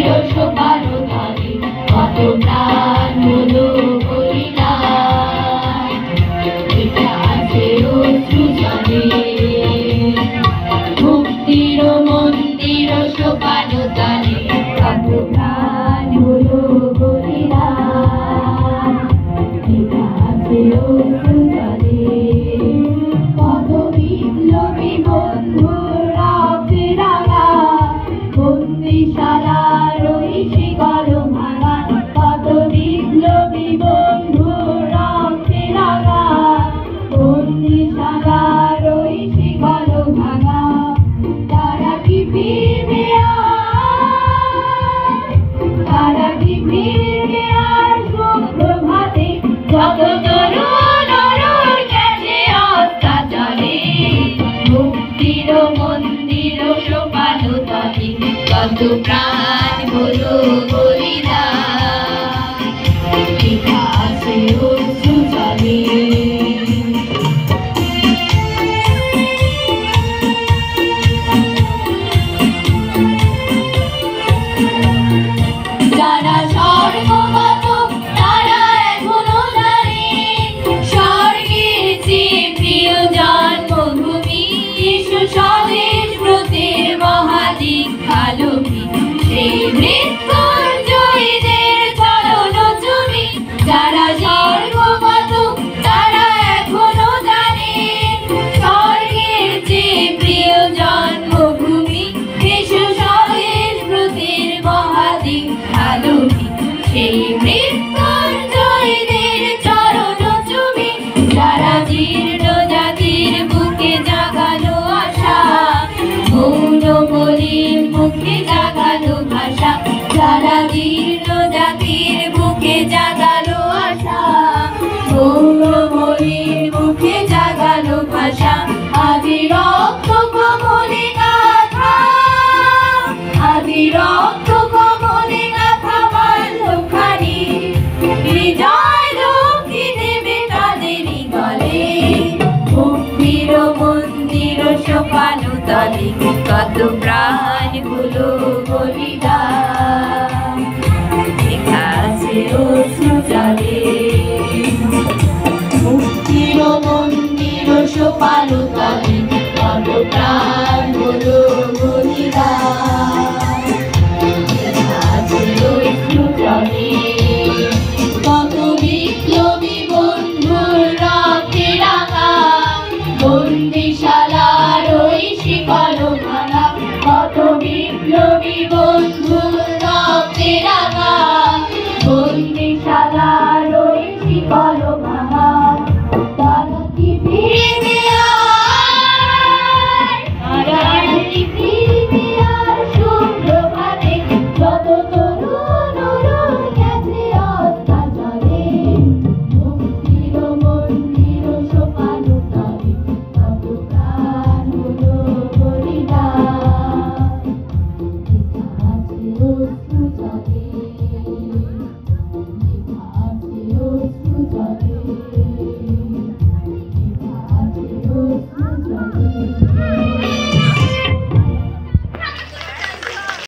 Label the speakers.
Speaker 1: মন্দির সোপানো তলে কত প্রাণ হলো বলিদান। এটা আছে অশ্রু জলে মুক্তির মন্দির সোপানো তলে কত প্রাণ হলো বলিদান। এটা আছে অশ্রু জলে কত বিপ্লবী বন্ধুরা ফেরালা বন্দিশালার ওই শিকল ভাঙা। কত বিপ্লবী বন্ধুরা ফেরালা বন্দিশালার ওই শিকল ভাঙা। তারা কি ফিরবে আর, তারা কি ফিরবে আর সুপ্রভাতে যত তরুণ অরুণ গেছে অত্যাচারে। মুক্তির মন্দির সোপানো তলে কত প্রাণ হলো বলিদান। লেখা আছে অশ্রু জলে যারা স্বর্গগত তারা এখনো জানে স্বর্গের চেয়ে প্রিয় জন্মভূমি। যিশু স্বদেশ ব্রতের মহাদীক্ষালোভী সেই মৃত্যুঞ্জয়ীদের চরণ চুমি। যারা স্বর্গগত তারা এখনো জানে স্বর্গের চেয়ে প্রিয় জন্মভূমি। যিশু স্বদেশ ব্রতের মহাদীক্ষালোভী সেই মৃত্যুঞ্জয়ীদের চরণ চুমি। যারা জীর্ণ জাতির বুকে জাগানো আশা মৌন মলিন মুখে জাগানো ভাষা। যারা জীর্ণ জাতির বুকে জাগানো আশা মৌন মলিন মুখে জাগানো ভাষা। আদি রক্ত কমলে গাথা, আদি রক্ত কমলে গাথা বাল্যখানি বিজয় লক্ষ্মী দেবে তাদেরই গলে। মুক্তির মন্দির সোপানো তলে কত প্রাণ হলো বলিদান। লেখা আছে অশ্রু জলে মুক্তির মন্দির সোপানো তলে কত প্রাণ